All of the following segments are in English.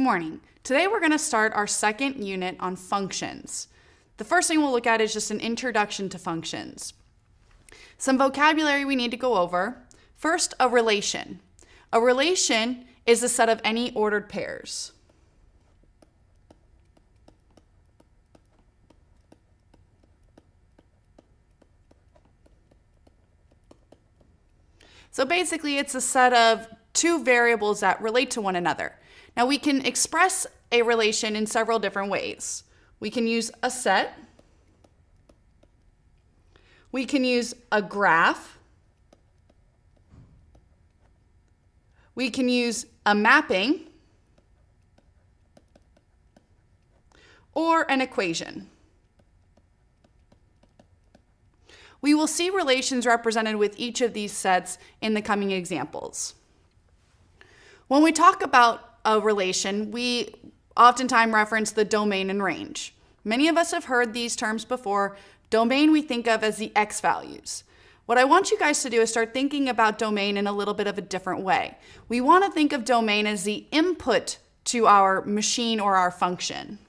morning. Today we're going to start our second unit on functions. The first thing we'll look at is just an introduction to functions. Some vocabulary we need to go over. First, a relation. A relation is a set of any ordered pairs. So basically, it's a set of two variables that relate to one another. Now, we can express a relation in several different ways. We can use a set. We can use a graph. We can use a mapping or an equation. We will see relations represented with each of these sets in the coming examples. When we talk about a relation, we oftentimes reference the domain and range. Many of us have heard these terms before. Domain we think of as the x values. What I want you guys to do is start thinking about domain in a little bit of a different way. We want to think of domain as the input to our machine or our function.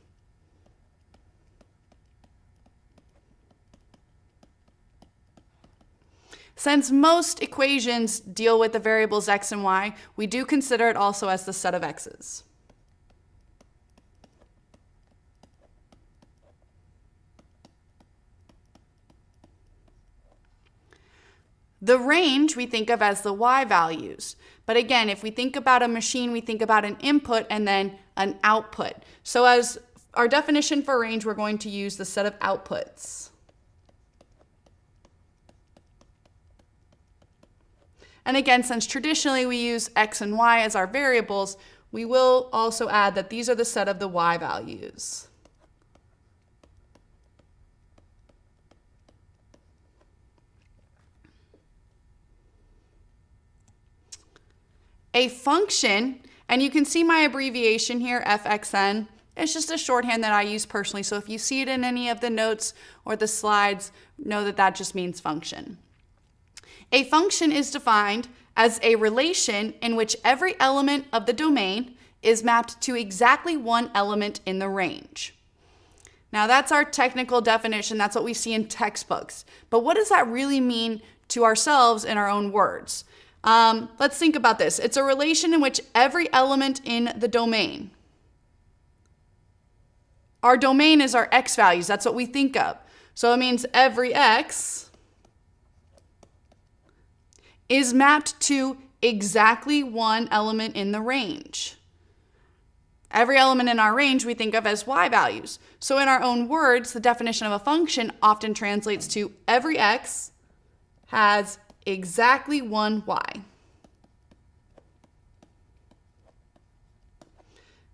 Since most equations deal with the variables x and y, we do consider it also as the set of x's. The range we think of as the y values. But again, if we think about a machine, we think about an input and then an output. So as our definition for range, we're going to use the set of outputs. And again, since traditionally we use x and y as our variables, we will also add that these are the set of the y values. A function, and you can see my abbreviation here, fxn, it's just a shorthand that I use personally. So if you see it in any of the notes or the slides, know that that just means function. A function is defined as a relation in which every element of the domain is mapped to exactly one element in the range. Now that's our technical definition. That's what we see in textbooks. But what does that really mean to ourselves in our own words? Let's think about this. It's a relation in which every element in the domain. Our domain is our x values. That's what we think of. So it means every x is mapped to exactly one element in the range. Every element in our range we think of as y values. So in our own words, the definition of a function often translates to every x has exactly one y.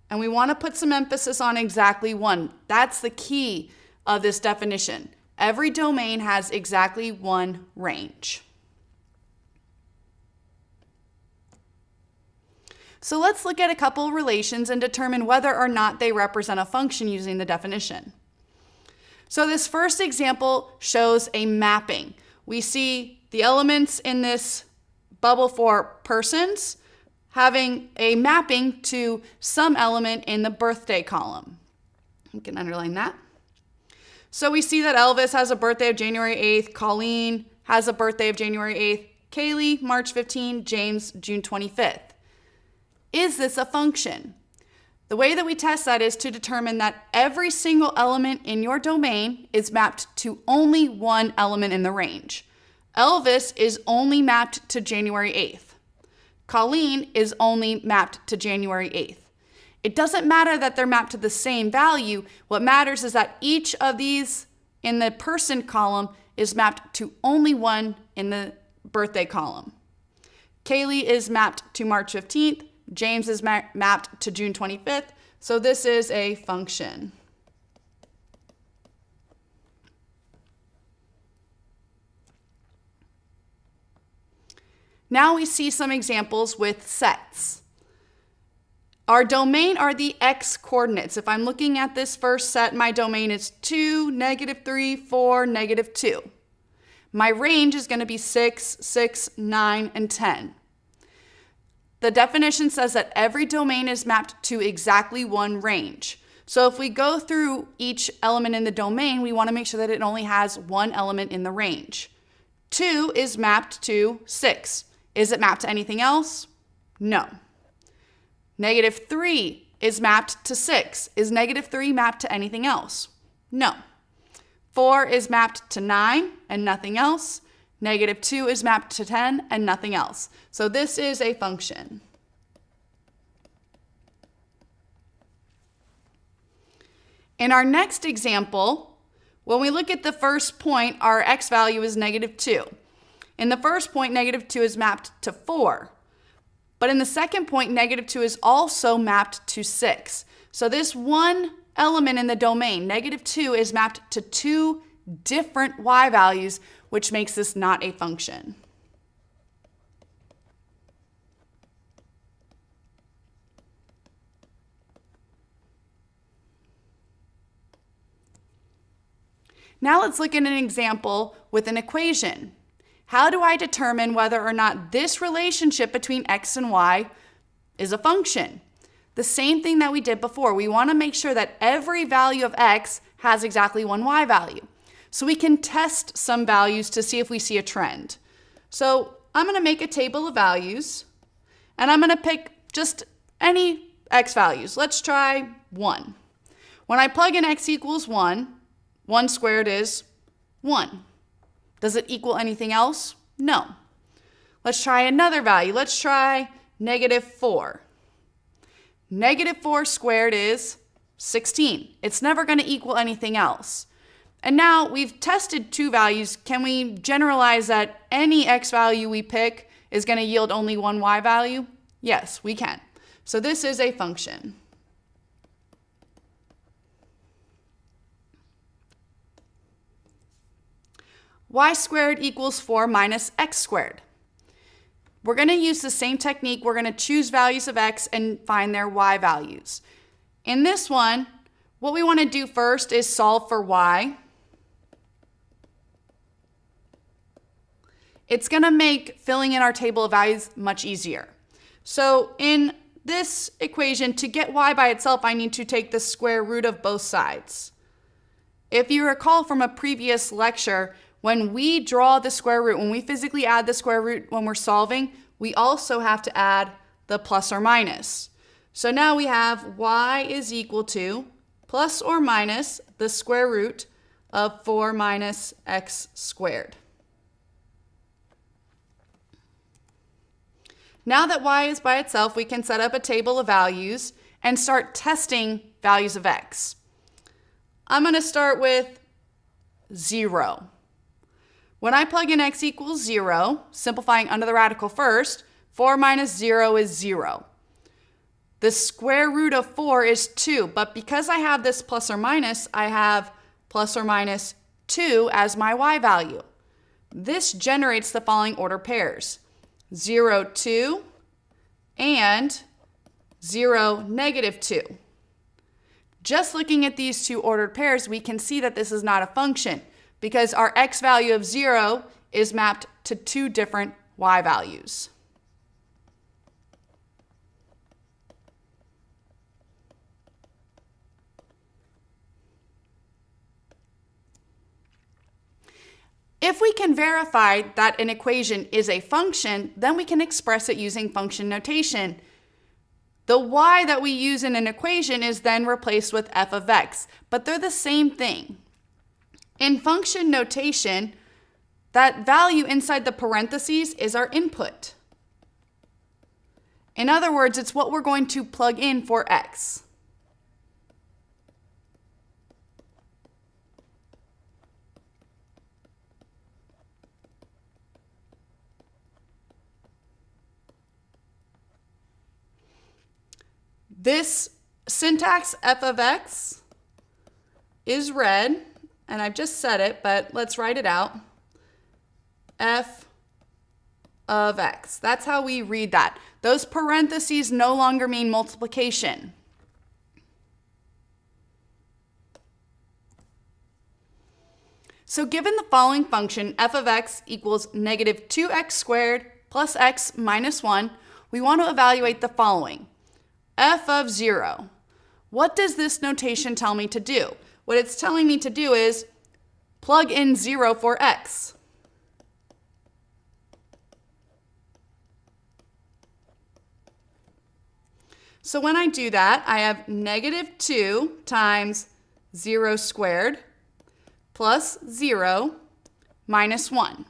And we want to put some emphasis on exactly one. That's the key of this definition. Every domain has exactly one range. So let's look at a couple relations and determine whether or not they represent a function using the definition. So this first example shows a mapping. We see the elements in this bubble for persons having a mapping to some element in the birthday column. You can underline that. So we see that Elvis has a birthday of January 8th, Colleen has a birthday of January 8th, Kaylee, March 15th, James, June 25th. Is this a function? The way that we test that is to determine that every single element in your domain is mapped to only one element in the range. Elvis is only mapped to January 8th. Colleen is only mapped to January 8th. It doesn't matter that they're mapped to the same value. What matters is that each of these in the person column is mapped to only one in the birthday column. Kaylee is mapped to March 15th. James is mapped to June 25th, so this is a function. Now we see some examples with sets. Our domain are the x coordinates. If I'm looking at this first set, my domain is 2, -3, 4, -2. My range is going to be 6, 6, 9, and 10. the definition says that every domain is mapped to exactly one range. So if we go through each element in the domain, we want to make sure that it only has one element in the range. 2 is mapped to 6. Is it mapped to anything else? No. -3 is mapped to 6. Is -3 mapped to anything else? No. 4 is mapped to 9 and nothing else. -2 is mapped to 10 and nothing else. So this is a function. In our next example, when we look at the first point, our x value is -2. In the first point, -2 is mapped to 4. But in the second point, -2 is also mapped to 6. So this one element in the domain, -2, is mapped to 2 different y values, which makes this not a function. Now let's look at an example with an equation. How do I determine whether or not this relationship between x and y is a function? The same thing that we did before. We want to make sure that every value of x has exactly one y value. So we can test some values to see if we see a trend. So I'm going to make a table of values, and I'm going to pick just any x values. Let's try 1. When I plug in x equals 1, 1 squared is 1. Does it equal anything else? No. Let's try another value. Let's try -4. -4 squared is 16. It's never going to equal anything else. And now we've tested 2 values. Can we generalize that any x value we pick is going to yield only one y value? Yes, we can. So this is a function. Y squared equals 4 minus x squared. We're going to use the same technique. We're going to choose values of x and find their y values. In this one, what we want to do first is solve for y. It's going to make filling in our table of values much easier. So in this equation, to get y by itself, I need to take the square root of both sides. If you recall from a previous lecture, when we draw the square root, when we physically add the square root when we're solving, we also have to add the plus or minus. So now we have y is equal to plus or minus the square root of 4 minus x squared. Now that y is by itself, we can set up a table of values and start testing values of x. I'm going to start with 0. When I plug in x equals 0, simplifying under the radical first, 4 minus 0 is 0. The square root of 4 is 2, but because I have this plus or minus, I have plus or minus 2 as my y value. This generates the following order pairs: 0, 2, and 0, -2. Just looking at these two ordered pairs, we can see that this is not a function because our x value of 0 is mapped to 2 different y values. If we can verify that an equation is a function, then we can express it using function notation. The y that we use in an equation is then replaced with f of x, but they're the same thing. In function notation, that value inside the parentheses is our input. In other words, it's what we're going to plug in for x. This syntax, f of x, is read, and I've just said it, but let's write it out. F of x. That's how we read that. Those parentheses no longer mean multiplication. So given the following function, f of x equals -2x squared plus x minus 1, we want to evaluate the following. F of 0. What does this notation tell me to do? What it's telling me to do is plug in 0 for x. So when I do that, I have -2 times 0 squared plus 0 minus 1.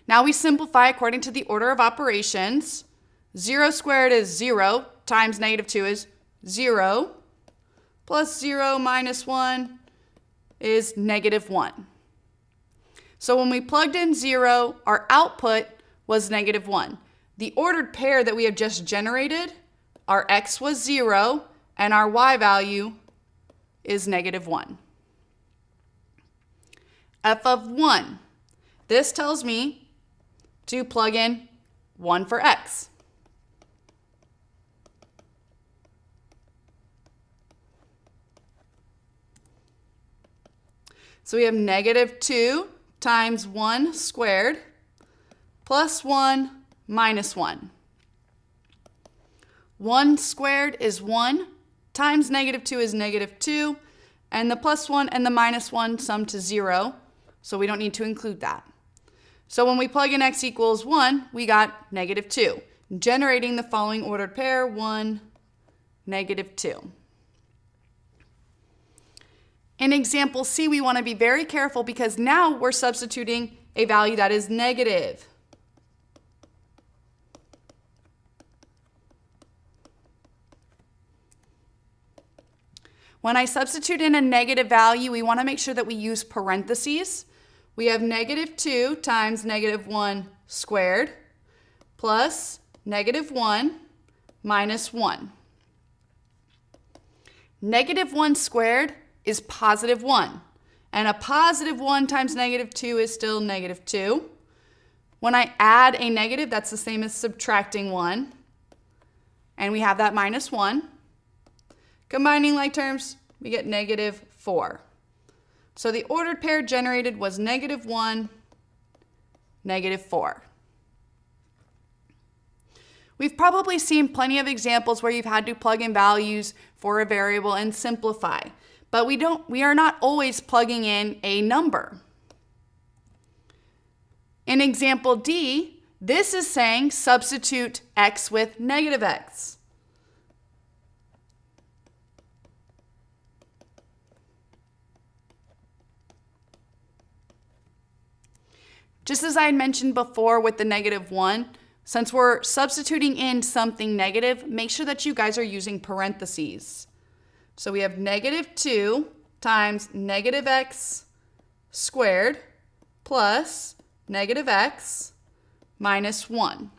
Now we simplify according to the order of operations. 0 squared is 0 times -2 is 0 plus 0 minus 1 is -1. So when we plugged in 0, our output was -1. The ordered pair that we have just generated, our x was 0 and our y value is -1. F of 1. This tells me to plug in 1 for x. So we have -2 times 1 squared plus 1 minus 1. 1 squared is 1 times -2 is -2, and the plus 1 and the minus 1 sum to 0, so we don't need to include that. So when we plug in x equals 1, we got -2, generating the following ordered pair, 1, -2. In example C, we want to be very careful because now we're substituting a value that is negative. When I substitute in a negative value, we want to make sure that we use parentheses. We have -2 times -1 squared plus -1 minus 1. -1 squared is +1, and a +1 times -2 is still -2. When I add a negative, that's the same as subtracting 1, and we have that -1. Combining like terms, we get -4. So the ordered pair generated was -1, -4. We've probably seen plenty of examples where you've had to plug in values for a variable and simplify, but we are not always plugging in a number. In example D, this is saying substitute x with -x. Just as I had mentioned before with the -1, since we're substituting in something negative, make sure that you guys are using parentheses. So we have -2 times -x squared plus -x minus 1.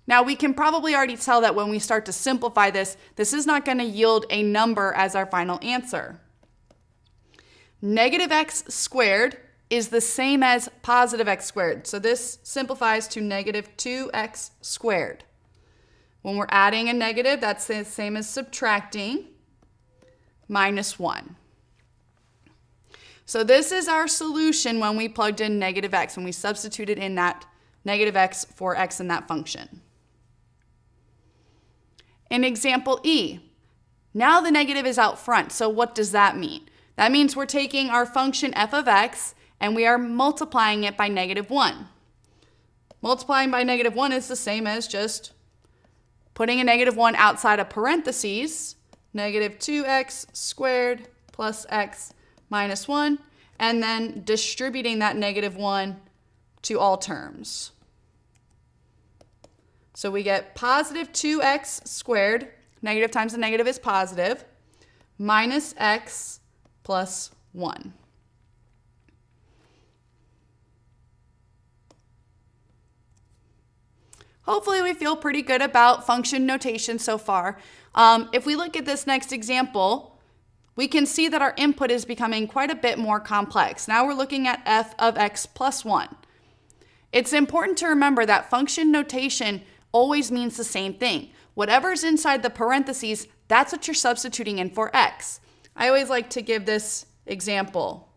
Now we can probably already tell that when we start to simplify this, this is not going to yield a number as our final answer. -x squared is the same as +x squared. So this simplifies to -2x squared. When we're adding a negative, that's the same as subtracting minus 1. So this is our solution when we plugged in -x, when we substituted in that -x for x in that function. In example E, now the negative is out front. So what does that mean? That means we're taking our function f of x and we are multiplying it by -1. Multiplying by -1 is the same as just putting a -1 outside of parentheses, -2x squared plus x minus 1, and then distributing that -1 to all terms. So we get +2x squared, negative times the negative is positive, minus x plus 1. Hopefully we feel pretty good about function notation so far. If we look at this next example, we can see that our input is becoming quite a bit more complex. Now we're looking at f of x plus 1. It's important to remember that function notation always means the same thing. Whatever's inside the parentheses, that's what you're substituting in for x. I always like to give this example.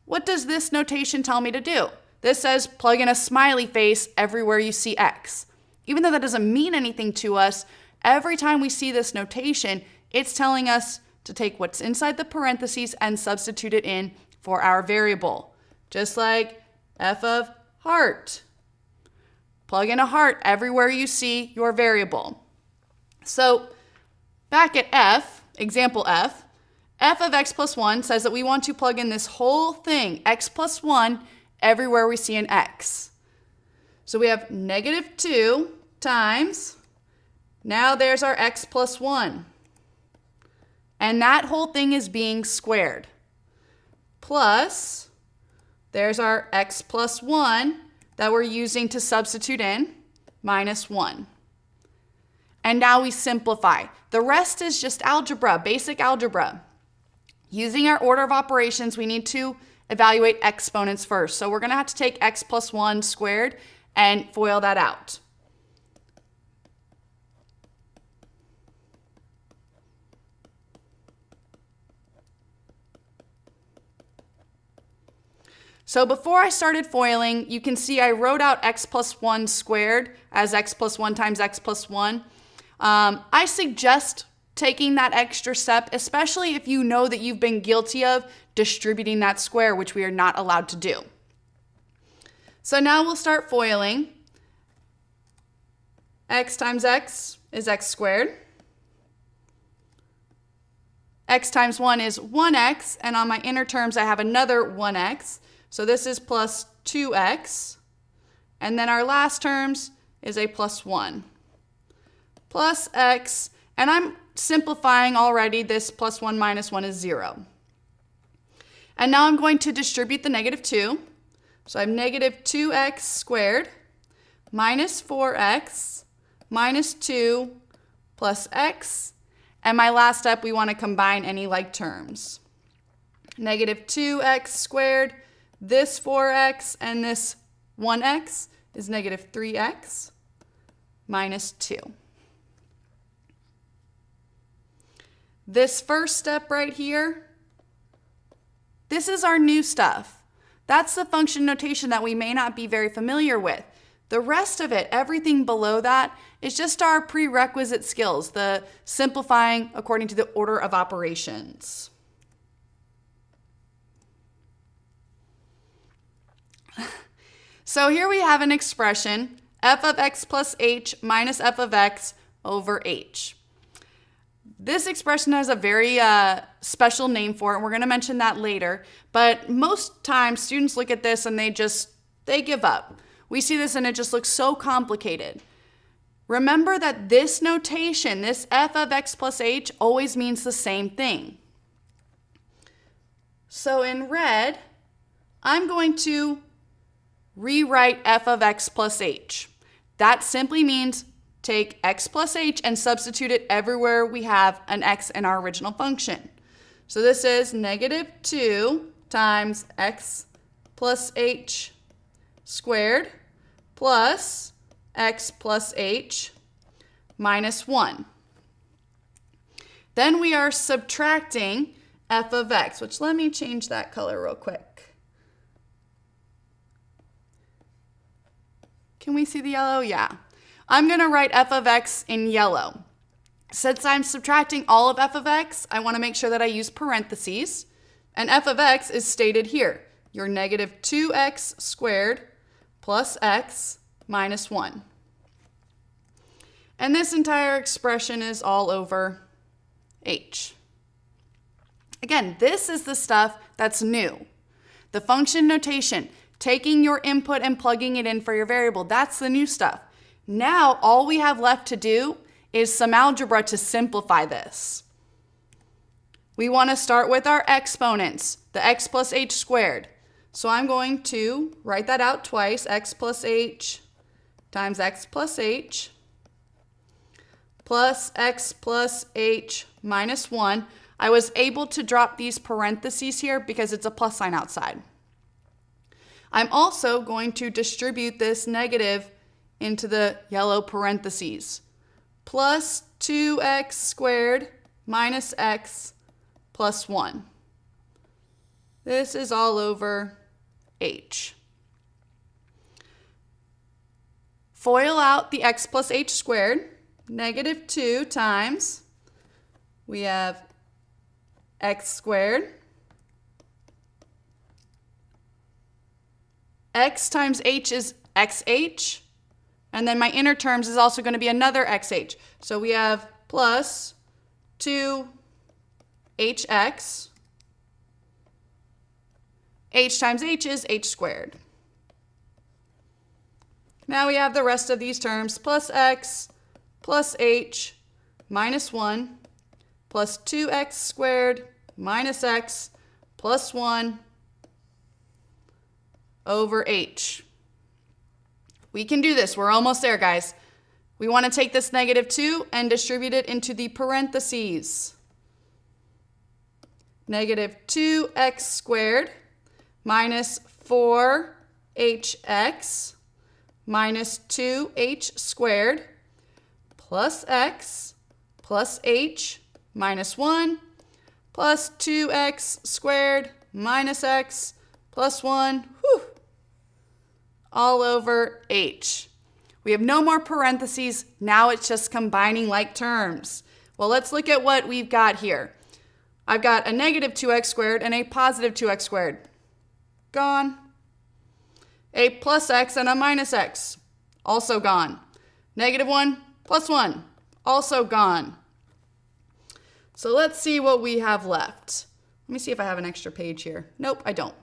What does this notation tell me to do? This says plug in a smiley face everywhere you see x. Even though that doesn't mean anything to us, every time we see this notation, it's telling us to take what's inside the parentheses and substitute it in for our variable. Just like f of heart. Plug in a heart everywhere you see your variable. So back at f, example f of x plus 1 says that we want to plug in this whole thing, x plus 1, everywhere we see an x. So we have negative 2 times, now there's our x plus 1. And that whole thing is being squared. Plus, there's our x plus 1 that we're using to substitute in, minus 1. And now we simplify. The rest is just algebra, basic algebra. Using our order of operations, we need to evaluate exponents first. So we're going to have to take x plus 1 squared and FOIL that out. So before I started foiling, you can see I wrote out x plus 1 squared as x plus 1 times x plus 1. I suggest taking that extra step, especially if you know that you've been guilty of distributing that square, which we are not allowed to do. So now we'll start foiling. X times x is x squared. X times 1 is 1x, and on my inner terms I have another 1x. So this is plus 2x, and then our last terms is a plus 1. Plus x, and I'm simplifying already, this plus 1 minus 1 is 0. And now I'm going to distribute the negative 2. So I have negative 2x squared minus 4x minus 2 plus x, and my last step, we want to combine any like terms. Negative 2x squared, this 4x and this 1x is negative 3x minus 2. This first step right here, this is our new stuff. That's the function notation that we may not be very familiar with. The rest of it, everything below that, is just our prerequisite skills, the simplifying according to the order of operations. So here we have an expression, f of x plus h minus f of x over h. This expression has a very special name for it, and we're going to mention that later. But most times, students look at this and they give up. We see this and it just looks so complicated. Remember that this notation, this f of x plus h, always means the same thing. So in red, I'm going to rewrite f of x plus h. That simply means take x plus h and substitute it everywhere we have an x in our original function. So this is negative 2 times x plus h squared plus x plus h minus 1. Then we are subtracting f of x, which let me change that color real quick. Can we see the yellow? Yeah. I'm going to write f of x in yellow. Since I'm subtracting all of f of x, I want to make sure that I use parentheses. And f of x is stated here. Your negative 2x squared plus x minus 1. And this entire expression is all over h. Again, this is the stuff that's new. The function notation, taking your input and plugging it in for your variable, that's the new stuff. Now, all we have left to do is some algebra to simplify this. We want to start with our exponents, the x plus h squared. So I'm going to write that out twice, x plus h times x plus h plus x plus h minus 1. I was able to drop these parentheses here because it's a plus sign outside. I'm also going to distribute this negative into the yellow parentheses. Plus 2x squared minus x plus 1. This is all over h. FOIL out the x plus h squared, negative 2 times, we have x squared, x times h is xh, and then my inner terms is also going to be another xh. So we have plus 2hx, h times h is h squared. Now we have the rest of these terms, plus x plus h minus 1 plus 2x squared minus x plus 1 over h. We can do this. We're almost there, guys. We want to take this negative 2 and distribute it into the parentheses. Negative 2x squared minus 4hx minus 2h squared plus x plus h minus 1 plus 2x squared minus x plus 1, all over h. We have no more parentheses. Now it's just combining like terms. Well, let's look at what we've got here. I've got a negative 2x squared and a positive 2x squared. Gone. A plus x and a minus x. Also gone. Negative 1 plus 1. Also gone. So let's see what we have left. Let me see if I have an extra page here. Nope, I don't.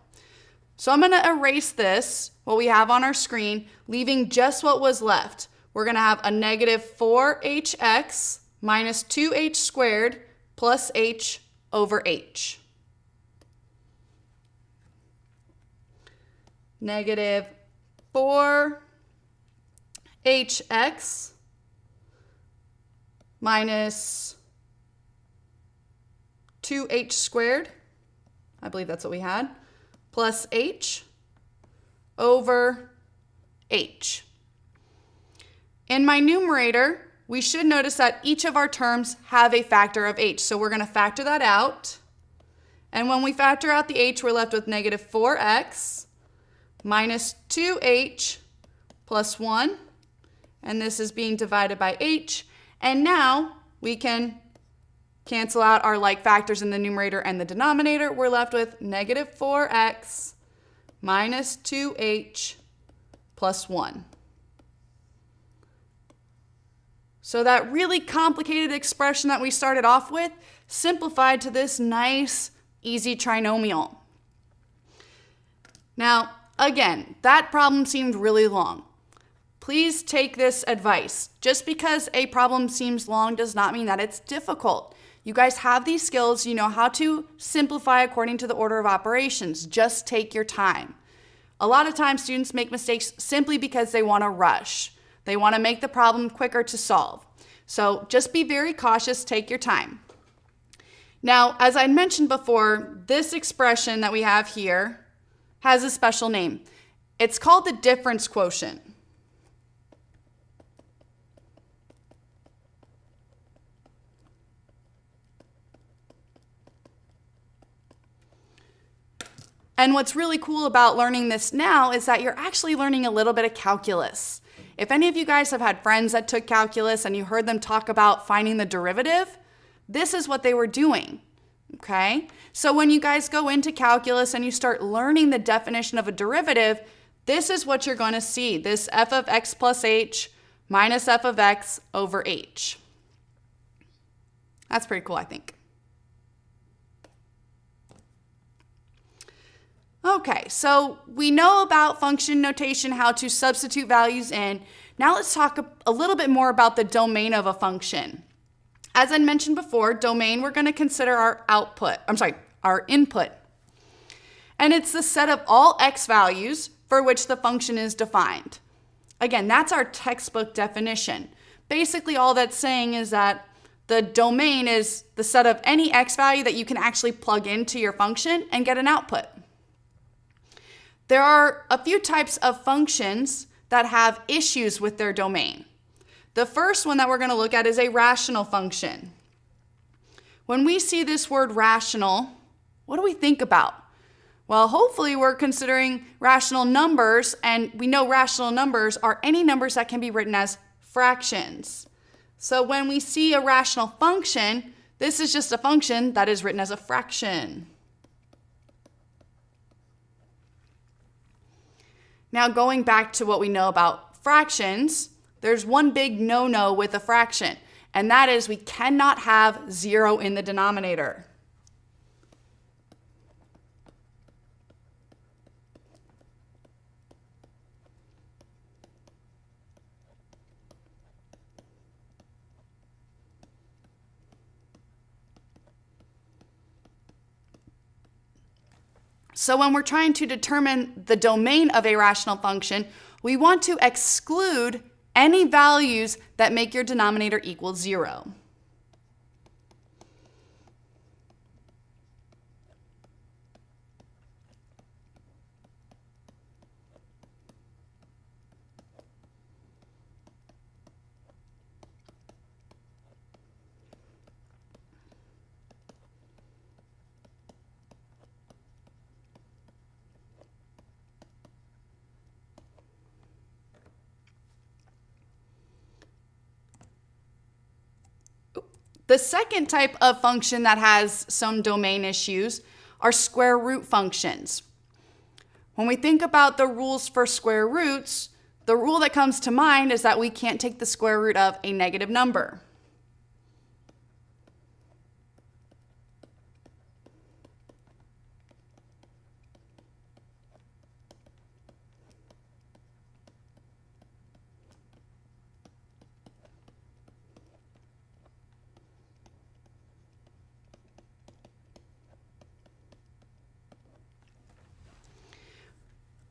So I'm going to erase this, what we have on our screen, leaving just what was left. We're going to have a negative 4hx minus 2h squared plus h over h. Negative 4hx minus 2h squared, I believe that's what we had, plus h over h. In my numerator, we should notice that each of our terms have a factor of h. So we're going to factor that out. And when we factor out the h, we're left with negative 4x minus 2h plus 1. And this is being divided by h. And now we can cancel out our like factors in the numerator and the denominator. We're left with negative 4x minus 2h plus 1. So that really complicated expression that we started off with simplified to this nice, easy trinomial. Now, again, that problem seemed really long. Please take this advice. Just because a problem seems long does not mean that it's difficult. You guys have these skills. You know how to simplify according to the order of operations. Just take your time. A lot of times students make mistakes simply because they want to rush. They want to make the problem quicker to solve. So just be very cautious. Take your time. Now, as I mentioned before, this expression that we have here has a special name. It's called the difference quotient. And what's really cool about learning this now is that you're actually learning a little bit of calculus. If any of you guys have had friends that took calculus and you heard them talk about finding the derivative, this is what they were doing, okay? So when you guys go into calculus and you start learning the definition of a derivative, this is what you're going to see, this f of x plus h minus f of x over h. That's pretty cool, I think. Okay, so we know about function notation, how to substitute values in. Now let's talk a little bit more about the domain of a function. As I mentioned before, domain, we're going to consider our input. And it's the set of all x values for which the function is defined. Again, that's our textbook definition. Basically, all that's saying is that the domain is the set of any x value that you can actually plug into your function and get an output. There are a few types of functions that have issues with their domain. The first one that we're going to look at is a rational function. When we see this word rational, what do we think about? Well, hopefully we're considering rational numbers, and we know rational numbers are any numbers that can be written as fractions. So when we see a rational function, this is just a function that is written as a fraction. Now going back to what we know about fractions, there's one big no-no with a fraction, and that is we cannot have 0 in the denominator. So when we're trying to determine the domain of a rational function, we want to exclude any values that make your denominator equal 0. The second type of function that has some domain issues are square root functions. When we think about the rules for square roots, the rule that comes to mind is that we can't take the square root of a negative number.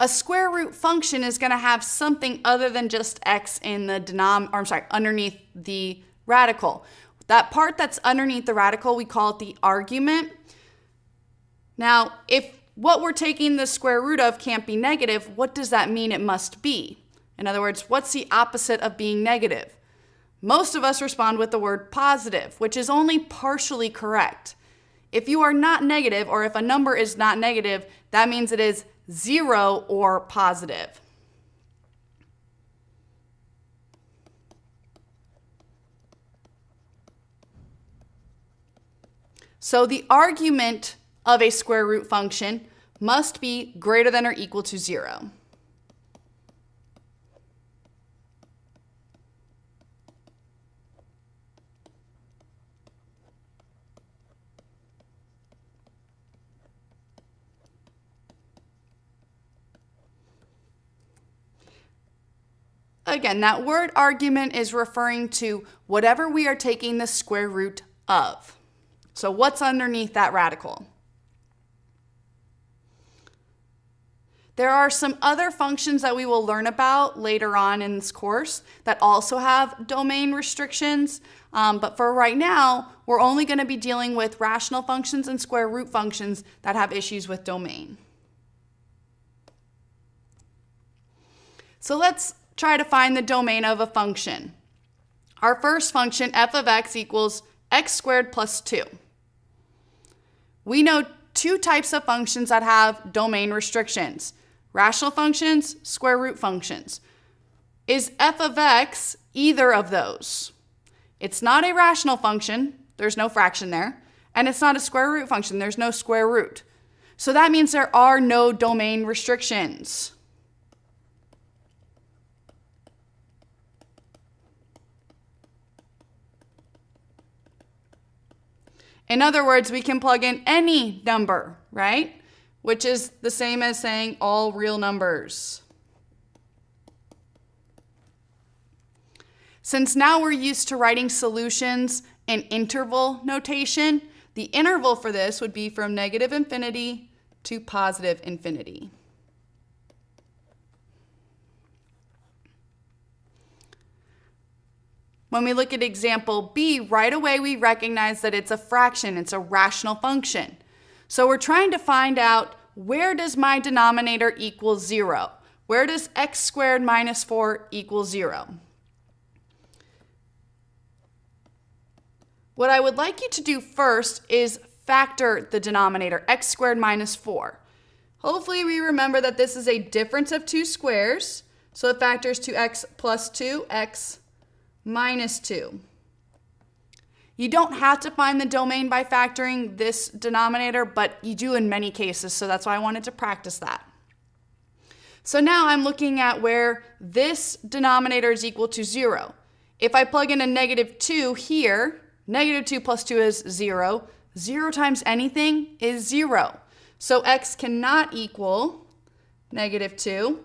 A square root function is going to have something other than just x in the underneath the radical. That part that's underneath the radical, we call it the argument. Now, if what we're taking the square root of can't be negative, what does that mean it must be? In other words, what's the opposite of being negative? Most of us respond with the word positive, which is only partially correct. If you are not negative, or if a number is not negative, that means it is 0 or positive. So the argument of a square root function must be greater than or equal to 0. Again, that word argument is referring to whatever we are taking the square root of. So what's underneath that radical? There are some other functions that we will learn about later on in this course that also have domain restrictions, but for right now, we're only going to be dealing with rational functions and square root functions that have issues with domain. So let's try to find the domain of a function. Our first function, f of x equals x squared plus 2. We know two types of functions that have domain restrictions: rational functions, square root functions. Is f of x either of those? It's not a rational function, there's no fraction there, and it's not a square root function, there's no square root. So that means there are no domain restrictions. In other words, we can plug in any number, right? Which is the same as saying all real numbers. Since now we're used to writing solutions in interval notation, the interval for this would be from negative infinity to positive infinity. When we look at example B, right away we recognize that it's a fraction, it's a rational function. So we're trying to find out, where does my denominator equal 0? Where does x squared minus 4 equal 0? What I would like you to do first is factor the denominator, x squared minus 4. hopefully we remember that this is a difference of two squares. So it factors to x plus 2, x minus 2. You don't have to find the domain by factoring this denominator, but you do in many cases, so that's why I wanted to practice that. So now I'm looking at where this denominator is equal to 0. If I plug in a -2 here, -2 plus 2 is 0. 0 times anything is 0. So x cannot equal -2.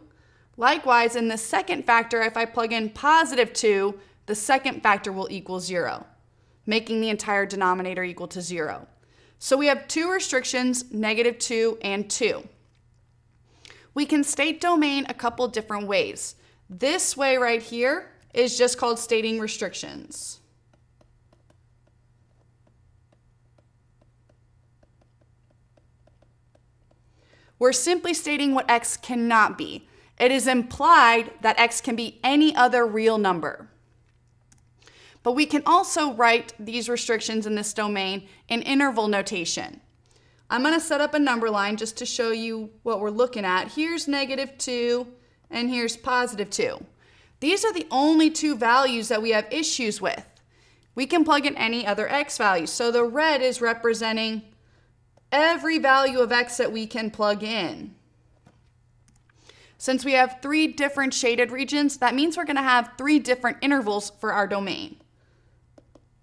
Likewise, in the second factor, if I plug in +2, the second factor will equal 0, making the entire denominator equal to 0. So we have two restrictions, -2 and 2. We can state domain a couple different ways. This way right here is just called stating restrictions. We're simply stating what x cannot be. It is implied that x can be any other real number. But we can also write these restrictions in this domain in interval notation. I'm going to set up a number line just to show you what we're looking at. Here's -2 and here's +2. These are the only two values that we have issues with. We can plug in any other x value. So the red is representing every value of x that we can plug in. Since we have 3 different shaded regions, that means we're going to have 3 different intervals for our domain.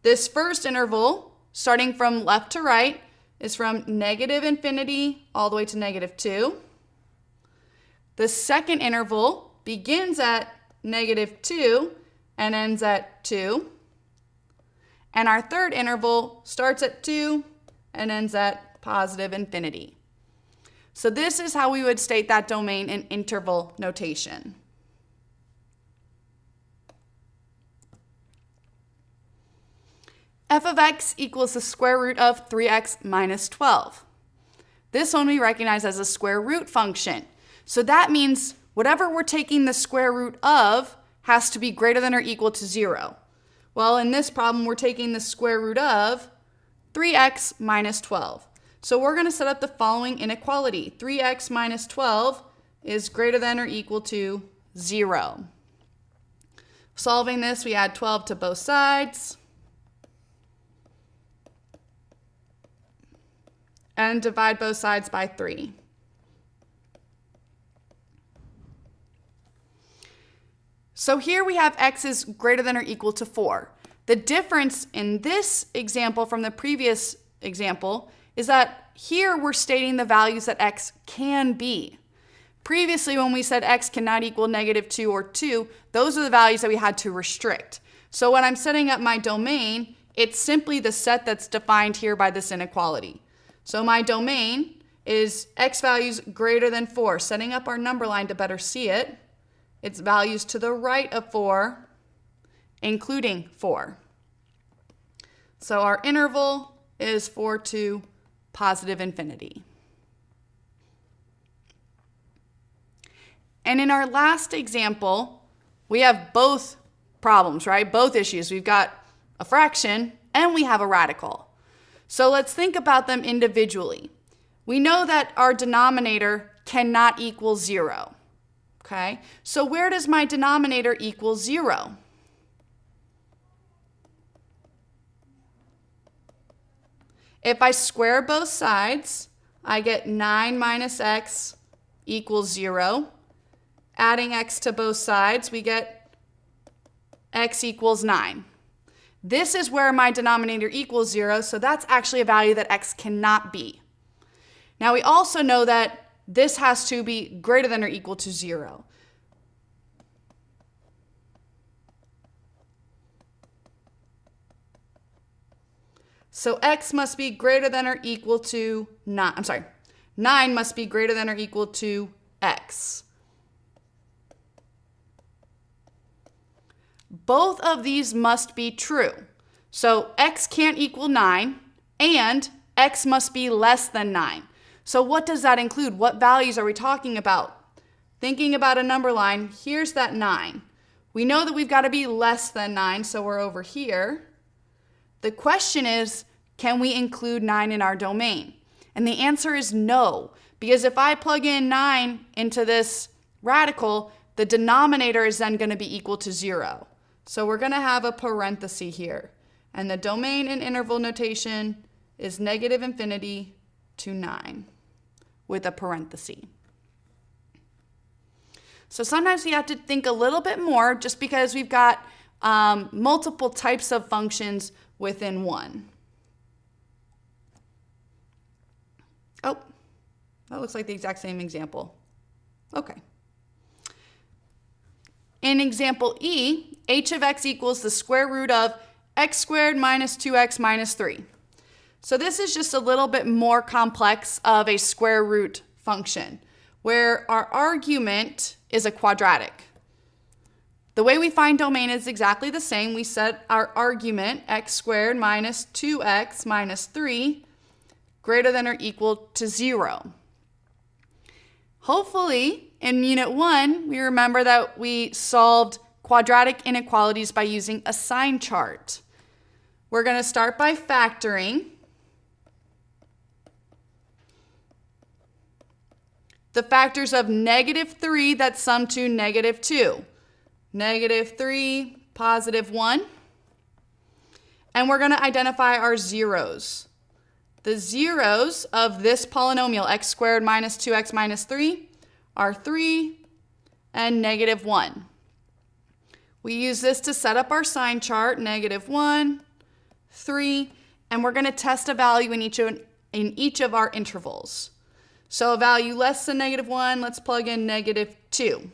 This first interval, starting from left to right, is from -infinity all the way to -2. The second interval begins at -2 and ends at 2. And our third interval starts at 2 and ends at +infinity. So this is how we would state that domain in interval notation. F of x equals the square root of 3x minus 12. This one we recognize as a square root function. So that means whatever we're taking the square root of has to be greater than or equal to 0. Well, in this problem, we're taking the square root of 3x minus 12. So we're going to set up the following inequality. 3x minus 12 is greater than or equal to 0. Solving this, we add 12 to both sides and divide both sides by 3. So here we have x is greater than or equal to 4. The difference in this example from the previous example is that here we're stating the values that x can be. Previously, when we said x cannot equal -2 or 2, those are the values that we had to restrict. So when I'm setting up my domain, it's simply the set that's defined here by this inequality. So my domain is x values greater than 4. Setting up our number line to better see it, it's values to the right of 4, including 4. So our interval is 4 to +infinity. And in our last example, we have both problems, right? Both issues. We've got a fraction and we have a radical. So let's think about them individually. We know that our denominator cannot equal 0. Okay? So where does my denominator equal 0? If I square both sides, I get 9 minus x equals 0. Adding x to both sides, we get x equals 9. This is where my denominator equals 0, so that's actually a value that x cannot be. Now we also know that this has to be greater than or equal to 0. So x must be greater than or equal to 9. 9 must be greater than or equal to x. Both of these must be true. So x can't equal 9 and x must be less than 9. So what does that include? What values are we talking about? Thinking about a number line, here's that 9. We know that we've got to be less than 9, so we're over here. The question is, can we include 9 in our domain? And the answer is no, because if I plug in 9 into this radical, the denominator is then going to be equal to 0. So we're going to have a parenthesis here. And the domain in interval notation is negative infinity to 9 with a parenthesis. So sometimes we have to think a little bit more just because we've got multiple types of functions within one. Oh, that looks like the exact same example. Okay. In example E, h of x equals the square root of x squared minus 2x minus 3. So this is just a little bit more complex of a square root function, where our argument is a quadratic. The way we find domain is exactly the same. We set our argument, x squared minus 2x minus 3, greater than or equal to 0. Hopefully, in Unit 1, we remember that we solved quadratic inequalities by using a sign chart. We're going to start by factoring. The factors of negative 3 that sum to negative 2. Negative 3, positive 1. And we're going to identify our zeros. The zeros of this polynomial, x squared minus 2x minus 3, are 3 and negative 1. We use this to set up our sign chart, negative 1, 3, and we're going to test a value in each of our intervals. So a value less than negative 1, let's plug in negative 2.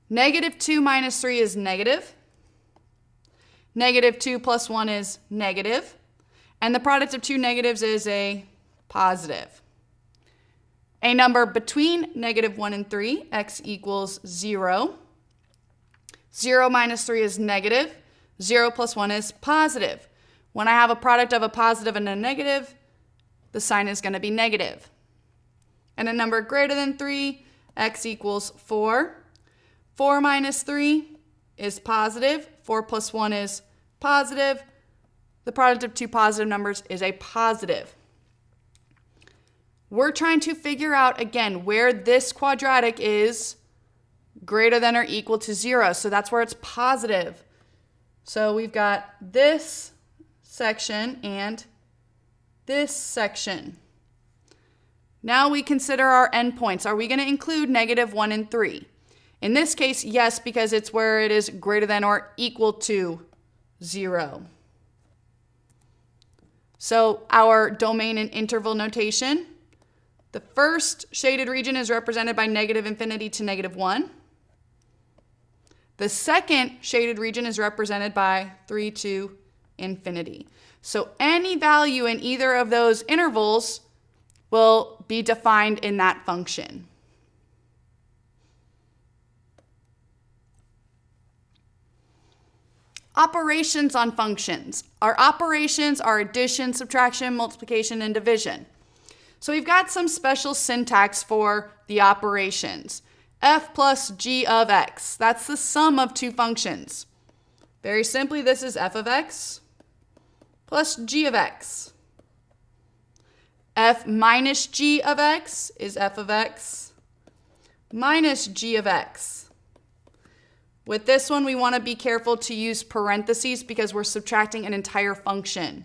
Negative 2 minus 3 is negative. Negative 2 plus 1 is negative. And the product of two negatives is a positive. A number between negative 1 and 3, x equals 0. 0 minus 3 is negative. 0 plus 1 is positive. When I have a product of a positive and a negative, the sign is going to be negative. And a number greater than 3, x equals 4. 4 minus 3 is positive. 4 plus 1 is positive. The product of two positive numbers is a positive. We're trying to figure out, again, where this quadratic is greater than or equal to 0. So that's where it's positive. So we've got this section and this section. Now we consider our endpoints. Are we going to include negative 1 and 3? In this case, yes, because it's where it is greater than or equal to 0. So our domain and interval notation, the first shaded region is represented by negative infinity to negative 1. The second shaded region is represented by 3 to infinity. So any value in either of those intervals will be defined in that function. Operations on functions. Our operations are addition, subtraction, multiplication, and division. So we've got some special syntax for the operations. F plus g of x. That's the sum of two functions. Very simply, this is f of x plus g of x. F minus g of x is f of x minus g of x. With this one, we want to be careful to use parentheses because we're subtracting an entire function.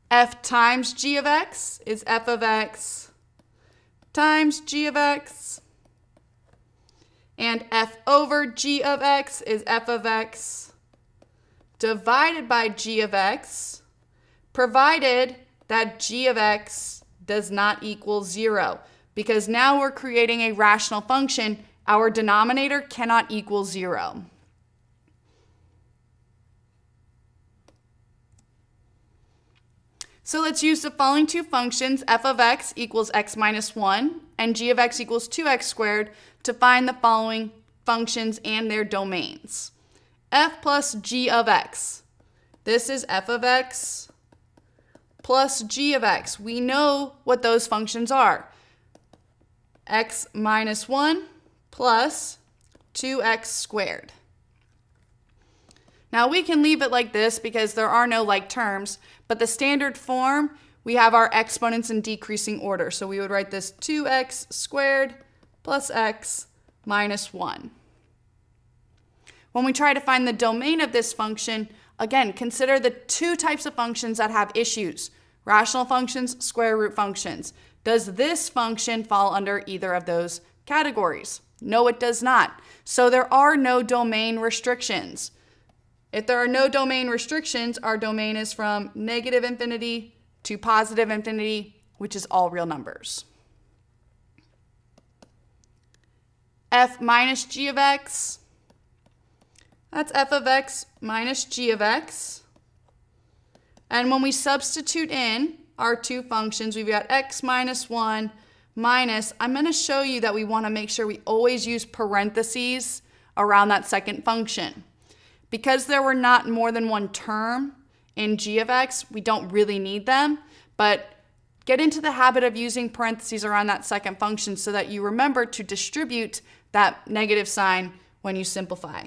F times g of x is f of x times g of x. And f over g of x is f of x divided by g of x, provided that g of x does not equal 0. Because now we're creating a rational function, our denominator cannot equal 0. So let's use the following two functions, f of x equals x minus 1 and g of x equals 2x squared, to find the following functions and their domains. F plus g of x. This is f of x plus g of x. We know what those functions are. X minus 1 plus 2x squared. Now we can leave it like this because there are no like terms, but the standard form, we have our exponents in decreasing order. So we would write this 2x squared plus x minus 1. When we try to find the domain of this function, again, consider the two types of functions that have issues: rational functions, square root functions. Does this function fall under either of those categories? No, it does not. So there are no domain restrictions. If there are no domain restrictions, our domain is from negative infinity to positive infinity, which is all real numbers. F minus g of x, that's f of x minus g of x. And when we substitute in our two functions, we've got x minus 1 minus, I'm going to show you that we want to make sure we always use parentheses around that second function. Because there were not more than one term in g of x, we don't really need them, but get into the habit of using parentheses around that second function so that you remember to distribute that negative sign when you simplify.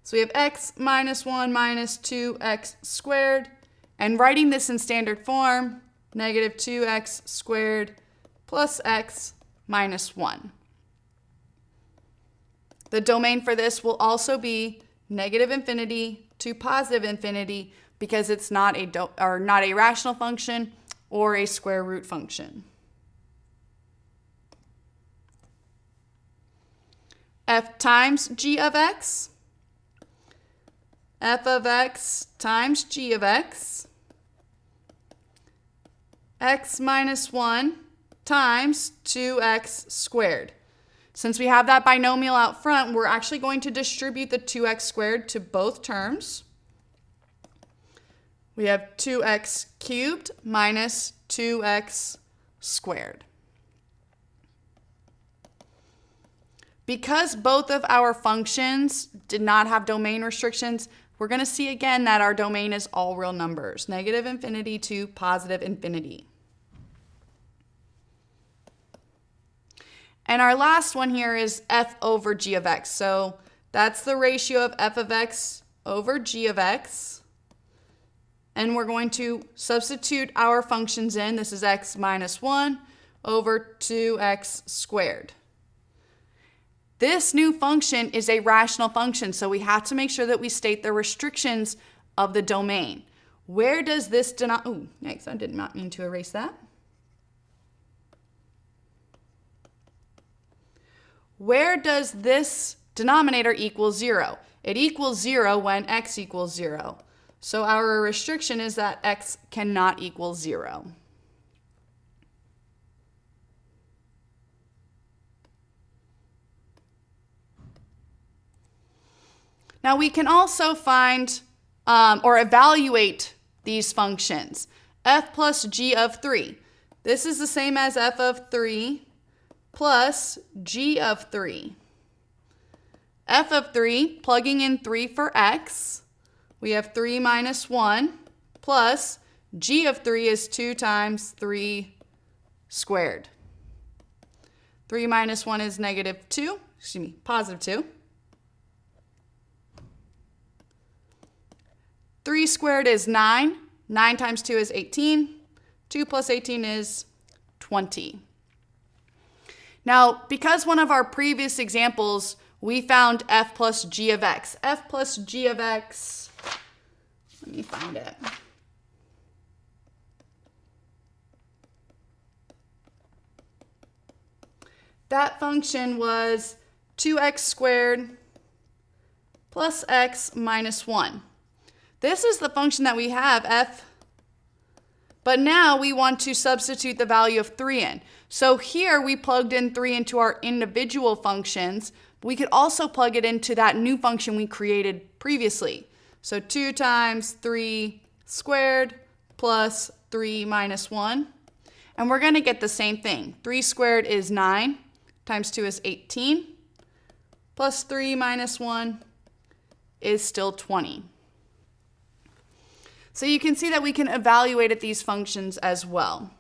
So we have x minus 1 minus 2x squared, and writing this in standard form, negative 2x squared plus x minus 1. The domain for this will also be negative infinity to positive infinity because it's not a rational function or a square root function. F times g of x, f of x times g of x, x minus 1 times 2x squared. Since we have that binomial out front, we're actually going to distribute the 2x squared to both terms. We have 2x cubed minus 2x squared. Because both of our functions did not have domain restrictions, we're going to see again that our domain is all real numbers, negative infinity to positive infinity. And our last one here is f over g of x. So that's the ratio of f of x over g of x. And we're going to substitute our functions in. This is x minus 1 over 2x squared. This new function is a rational function, so we have to make sure that we state the restrictions of the domain. Where does this oh, yikes, I did not mean to erase that. Where does this denominator equal 0? It equals 0 when x equals 0. So our restriction is that x cannot equal 0. Now we can also find or evaluate these functions. F plus g of 3. This is the same as f of 3 plus g of 3. F of 3, plugging in 3 for x, we have 3 minus 1 plus g of 3 is 2 times 3 squared. 3 minus 1 is positive 2. 3 squared is 9. 9 times 2 is 18. 2 plus 18 is 20. Now, because one of our previous examples, we found f plus g of x. F plus g of x, let me find it. That function was 2x squared plus x minus 1. This is the function that we have, f, but now we want to substitute the value of 3 in. So here we plugged in 3 into our individual functions. We could also plug it into that new function we created previously. So 2 times 3 squared plus 3 minus 1. And we're going to get the same thing. 3 squared is 9 times 2 is 18 plus 3 minus 1 is still 20. So you can see that we can evaluate these functions as well.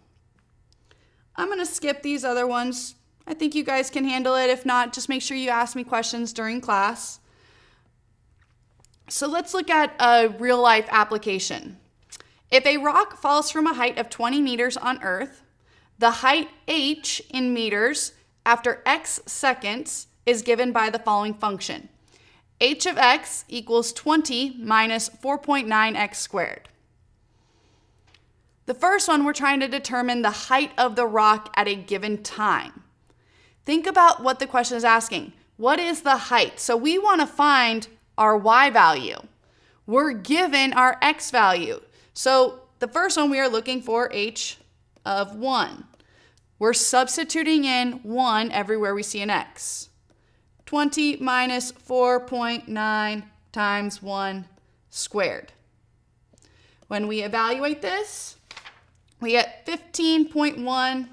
I'm going to skip these other ones. I think you guys can handle it. If not, just make sure you ask me questions during class. So let's look at a real life application. If a rock falls from a height of 20 meters on Earth, the height h in meters after x seconds is given by the following function. H of x equals 20 minus 4.9x squared. The first one, we're trying to determine the height of the rock at a given time. Think about what the question is asking. What is the height? So we want to find our y value. We're given our x value. So the first one, we are looking for h of 1. We're substituting in 1 everywhere we see an x. 20 minus 4.9 times 1 squared. When we evaluate this, we get 15.1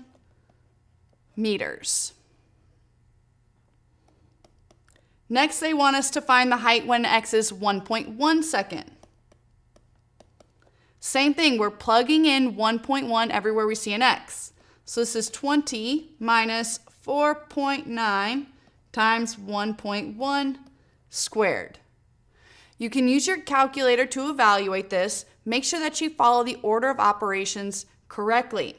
meters. Next, they want us to find the height when x is 1.1 second. Same thing, we're plugging in 1.1 everywhere we see an x. So this is 20 minus 4.9 times 1.1 squared. You can use your calculator to evaluate this. Make sure that you follow the order of operations correctly.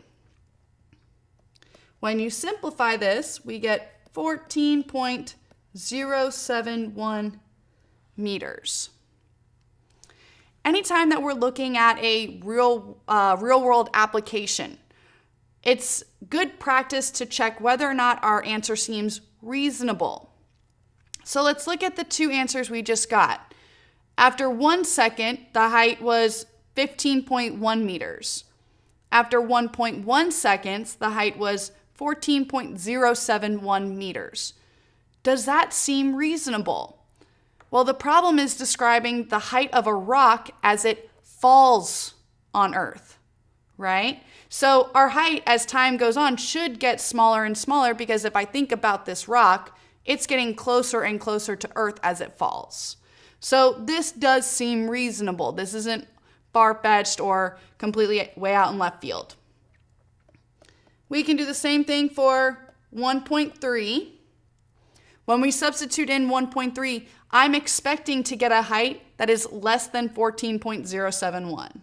When you simplify this, we get 14.071 meters. Anytime that we're looking at a real world application, it's good practice to check whether or not our answer seems reasonable. So let's look at the two answers we just got. After 1 second, the height was 15.1 meters. After 1.1 seconds, the height was 14.071 meters. Does that seem reasonable? Well, the problem is describing the height of a rock as it falls on Earth, right? So our height as time goes on should get smaller and smaller, because if I think about this rock, it's getting closer and closer to Earth as it falls. So this does seem reasonable. This isn't far-fetched or completely way out in left field. We can do the same thing for 1.3. When we substitute in 1.3, I'm expecting to get a height that is less than 14.071.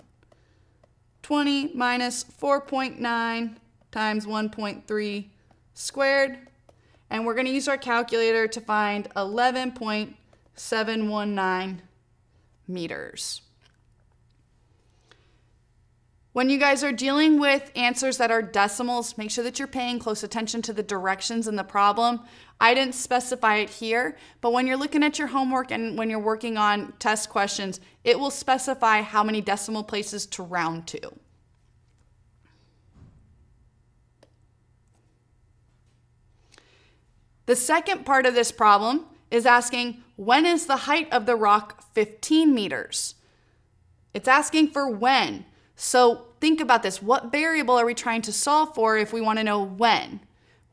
20 minus 4.9 times 1.3 squared. And we're going to use our calculator to find 11.719 meters. When you guys are dealing with answers that are decimals, make sure that you're paying close attention to the directions in the problem. I didn't specify it here, but when you're looking at your homework and when you're working on test questions, it will specify how many decimal places to round to. The second part of this problem is asking, when is the height of the rock 15 meters? It's asking for when. So think about this. What variable are we trying to solve for if we want to know when?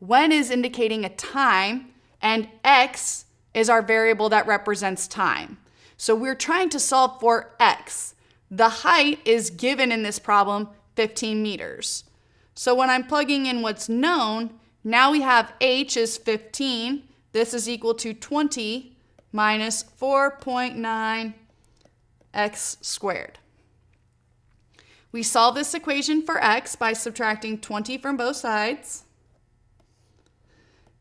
When is indicating a time, and x is our variable that represents time. So we're trying to solve for x. The height is given in this problem, 15 meters. So when I'm plugging in what's known, now we have h is 15. This is equal to 20 minus 4.9 x squared. We solve this equation for x by subtracting 20 from both sides.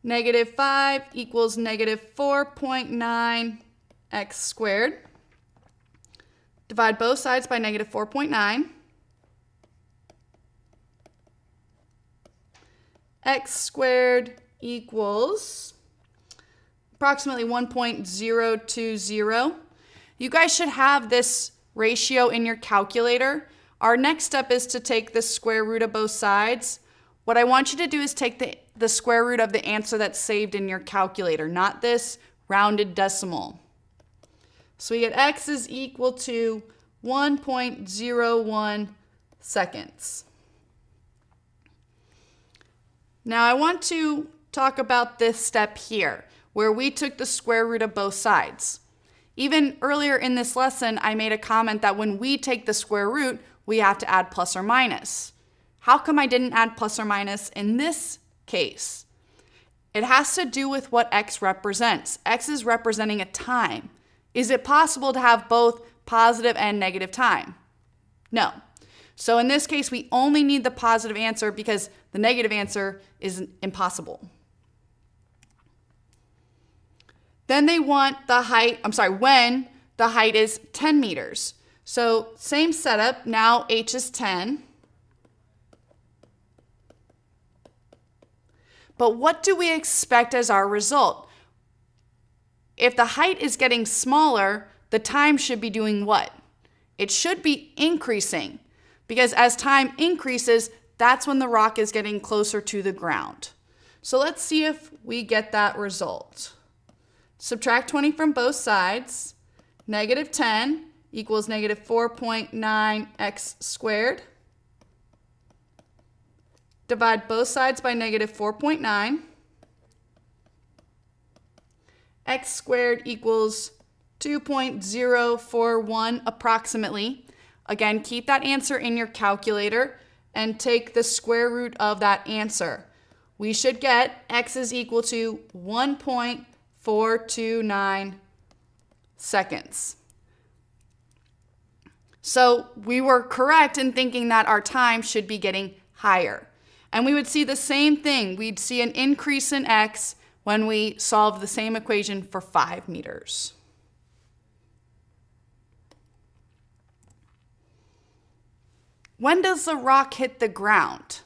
Negative 5 equals negative 4.9 x squared. Divide both sides by negative 4.9. X squared equals approximately 1.020. You guys should have this ratio in your calculator. Our next step is to take the square root of both sides. What I want you to do is take the square root of the answer that's saved in your calculator, not this rounded decimal. So we get x is equal to 1.01 seconds. Now I want to talk about this step here, where we took the square root of both sides. Even earlier in this lesson, I made a comment that when we take the square root, we have to add plus or minus. How come I didn't add plus or minus in this case? It has to do with what x represents. X is representing a time. Is it possible to have both positive and negative time? No. So in this case, we only need the positive answer because the negative answer is impossible. Then they want the height, when the height is 10 meters. So same setup, now h is 10. But what do we expect as our result? If the height is getting smaller, the time should be doing what? It should be increasing, because as time increases, that's when the rock is getting closer to the ground. So let's see if we get that result. Subtract 20 from both sides. Negative 10 equals negative 4.9x squared. Divide both sides by negative 4.9. X squared equals 2.041 approximately. Again, keep that answer in your calculator and take the square root of that answer. We should get x is equal to 1.429 seconds. So we were correct in thinking that our time should be getting higher. And we would see the same thing. We'd see an increase in x when we solve the same equation for 5 meters. When does the rock hit the ground?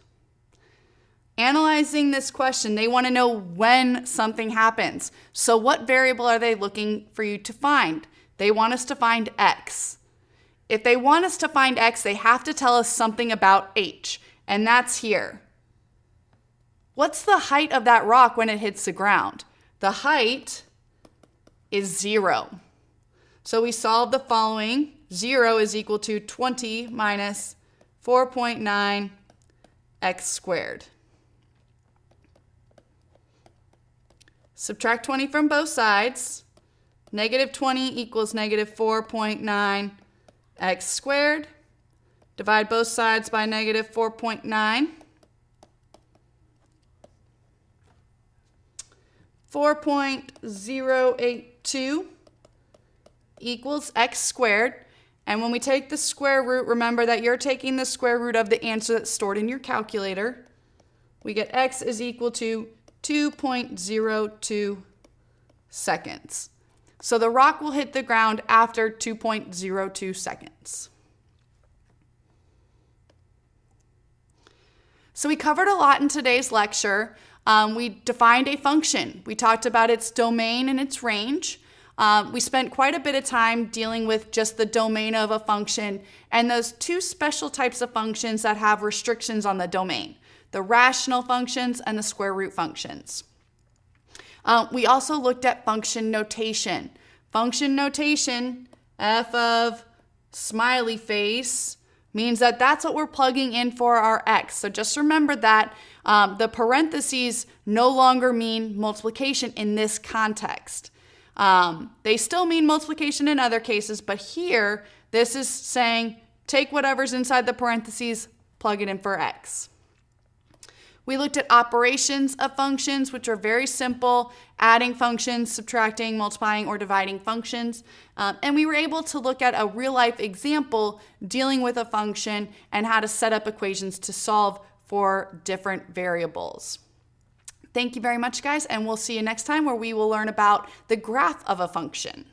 Analyzing this question, they want to know when something happens. So what variable are they looking for you to find? They want us to find x. If they want us to find x, they have to tell us something about h, and that's here. What's the height of that rock when it hits the ground? The height is 0. So we solve the following. 0 is equal to 20 minus 4.9 x squared. Subtract 20 from both sides. Negative 20 equals negative 4.9 x squared. Divide both sides by negative 4.9. 4.082 equals x squared. And when we take the square root, remember that you're taking the square root of the answer that's stored in your calculator. We get x is equal to 2.02 seconds. So the rock will hit the ground after 2.02 seconds. So we covered a lot in today's lecture. We defined a function. We talked about its domain and its range. We spent quite a bit of time dealing with just the domain of a function and those two special types of functions that have restrictions on the domain, the rational functions and the square root functions. We also looked at function notation. Function notation, f of smiley face, means that that's what we're plugging in for our x. So just remember that the parentheses no longer mean multiplication in this context. They still mean multiplication in other cases, but here this is saying take whatever's inside the parentheses, plug it in for x. We looked at operations of functions, which are very simple, adding functions, subtracting, multiplying, or dividing functions. And we were able to look at a real-life example dealing with a function and how to set up equations to solve for different variables. Thank you very much, guys, and we'll see you next time where we will learn about the graph of a function.